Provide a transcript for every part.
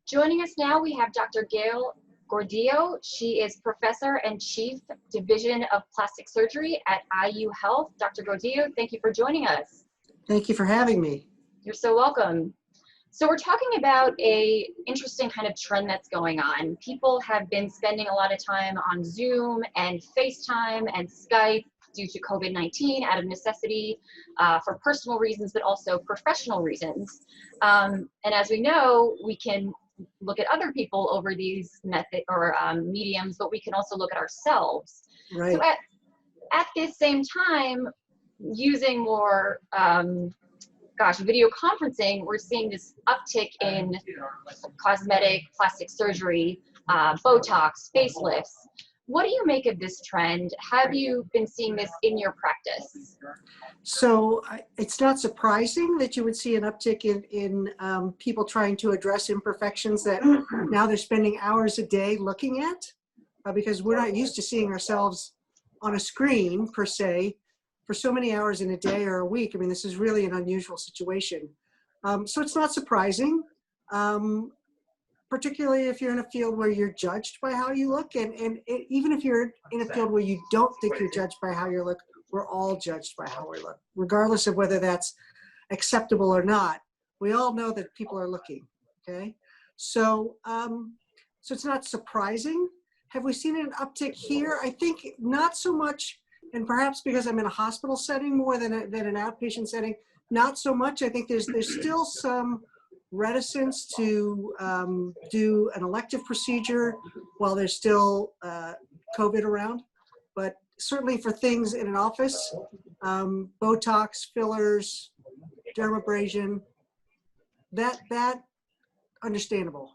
Joining us now, we have Dr. Gail Gordillo. She is Professor and Chief Division of Plastic Surgery at IU Health. Dr. Gordillo, thank you for joining us. Thank you for having me. You're so welcome. So we're talking about an interesting kind of trend that's going on. People have been spending a lot of time on Zoom and FaceTime and Skype due to COVID-19 out of necessity for personal reasons, but also professional reasons. And as we know, we can look at other people over these mediums, but we can also look at ourselves. Right. So at this same time, using more video conferencing, we're seeing this uptick in cosmetic, plastic surgery, Botox, facelifts. What do you make of this trend? Have you been seeing this in your practice? So it's not surprising that you would see an uptick in people trying to address imperfections that now they're spending hours a day looking at, because we're not used to seeing ourselves on a screen per se for so many hours in a day or a week. I mean, this is really an unusual situation. So it's not surprising, particularly if you're in a field where you're judged by how you look. And even if you're in a field where you don't think you're judged by how you look, we're all judged by how we look, regardless of whether that's acceptable or not. We all know that people are looking, okay? So, so it's not surprising. Have we seen an uptick here? I think not so much, and perhaps because I'm in a hospital setting more than an outpatient setting, not so much. I think there's still some reticence to do an elective procedure while there's still COVID around. But certainly for things in an office, Botox, fillers, dermabrasion, that understandable.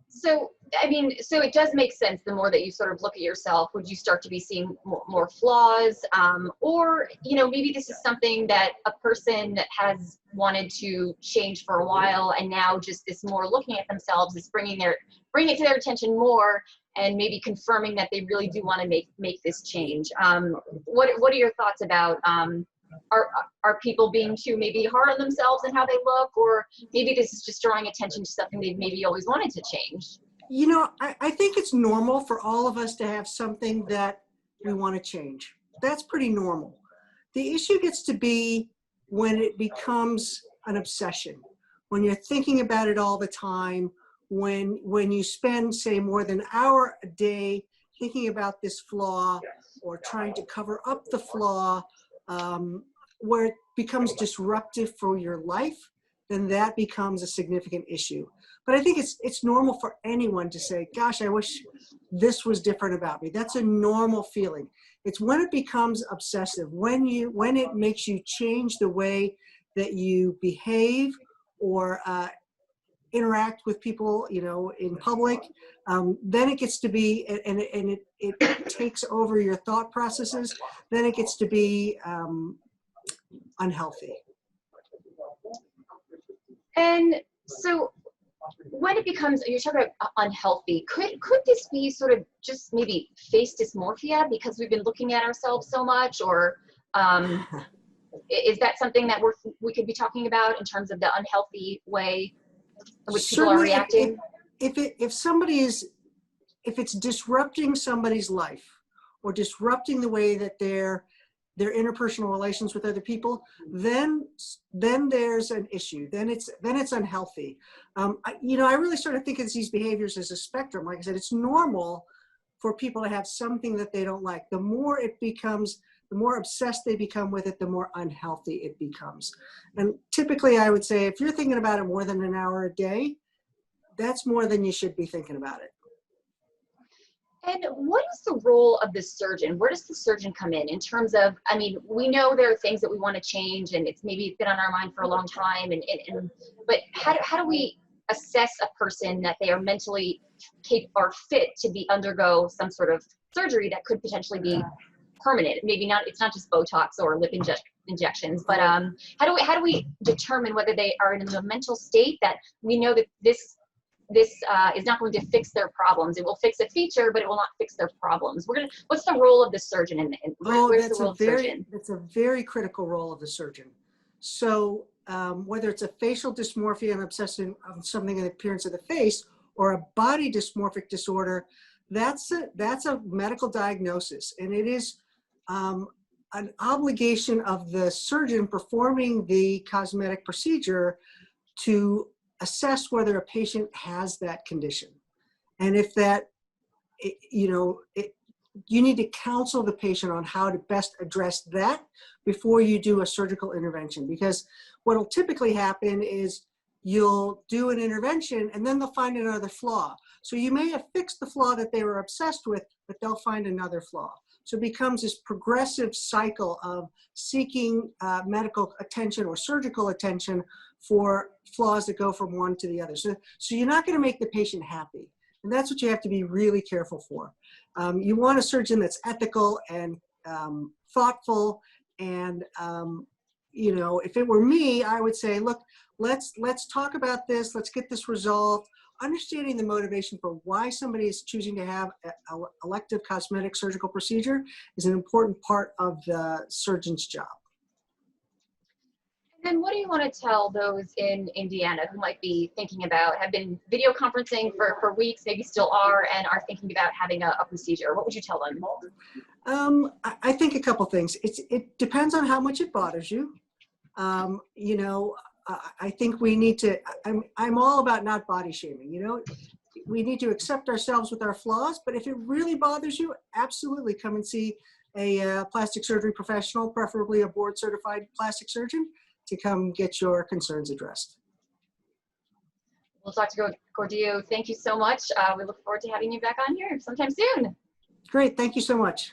So, I mean, so it does make sense the more that you sort of look at yourself, would you start to be seeing more flaws? Or, you know, maybe this is something that a person has wanted to change for a while, and now just this more looking at themselves is bringing it to their attention more, and maybe confirming that they really do want to make this change. What are your thoughts about, are people being too maybe hard on themselves and how they look, or maybe this is just drawing attention to something they've maybe always wanted to change? You know, I think it's normal for all of us to have something that we want to change. That's pretty normal. The issue gets to be when it becomes an obsession, when you're thinking about it all the time, when you spend, say, more than an hour a day thinking about this flaw or trying to cover up the flaw, where it becomes disruptive for your life, then that becomes a significant issue. But I think it's normal for anyone to say, gosh, I wish this was different about me. That's a normal feeling. It's when it becomes obsessive, when it makes you change the way that you behave or interact with people, you know, in public, then it gets to be, and it takes over your thought processes, then it gets to be unhealthy. And so when it becomes, you're talking about unhealthy, could this be sort of just maybe face dysmorphia because we've been looking at ourselves so much, or is that something that we could be talking about in terms of the unhealthy way in which people are reacting? If it's disrupting somebody's life or disrupting the way that their interpersonal relations with other people, then there's an issue. Then it's unhealthy. You know, I really sort of think of these behaviors as a spectrum. Like I said, it's normal for people to have something that they don't like. The more it becomes, the more obsessed they become with it, the more unhealthy it becomes. And typically I would say if you're thinking about it more than an hour a day, that's more than you should be thinking about it. And what is the role of the surgeon? Where does the surgeon come in terms of, I mean, we know there are things that we want to change, and it's maybe been on our mind for a long time, but how do we assess a person that they are mentally capable or fit to undergo some sort of surgery that could potentially be permanent? Maybe not, it's not just Botox or lip injections, but how do we determine whether they are in a mental state that we know that this is not going to fix their problems? It will fix a feature, but it will not fix their problems. What's the role of the surgeon? Where's the role of the surgeon? That's a very critical role of the surgeon. So whether it's a facial dysmorphia and obsession of something in the appearance of the face, or a body dysmorphic disorder, that's a medical diagnosis, and it is an obligation of the surgeon performing the cosmetic procedure to assess whether a patient has that condition. And if that, you need to counsel the patient on how to best address that before you do a surgical intervention. Because what will typically happen is you'll do an intervention and then they'll find another flaw. So you may have fixed the flaw that they were obsessed with, but they'll find another flaw. So it becomes this progressive cycle of seeking medical attention or surgical attention for flaws that go from one to the other. So you're not going to make the patient happy. And that's what you have to be really careful for. You want a surgeon that's ethical and thoughtful. And, if it were me, I would say, look, let's talk about this. Let's get this resolved. Understanding the motivation for why somebody is choosing to have an elective cosmetic surgical procedure is an important part of the surgeon's job. And then what do you want to tell those in Indiana who might be thinking about, have been video conferencing for weeks, maybe still are, and are thinking about having a procedure? What would you tell them? I think a couple things. It depends on how much it bothers you. I think we need to, I'm all about not body shaming, we need to accept ourselves with our flaws, but if it really bothers you, absolutely come and see a plastic surgery professional, preferably a board certified plastic surgeon, to come get your concerns addressed. Well, Dr. Gordillo, thank you so much. We look forward to having you back on here sometime soon. Great, thank you so much.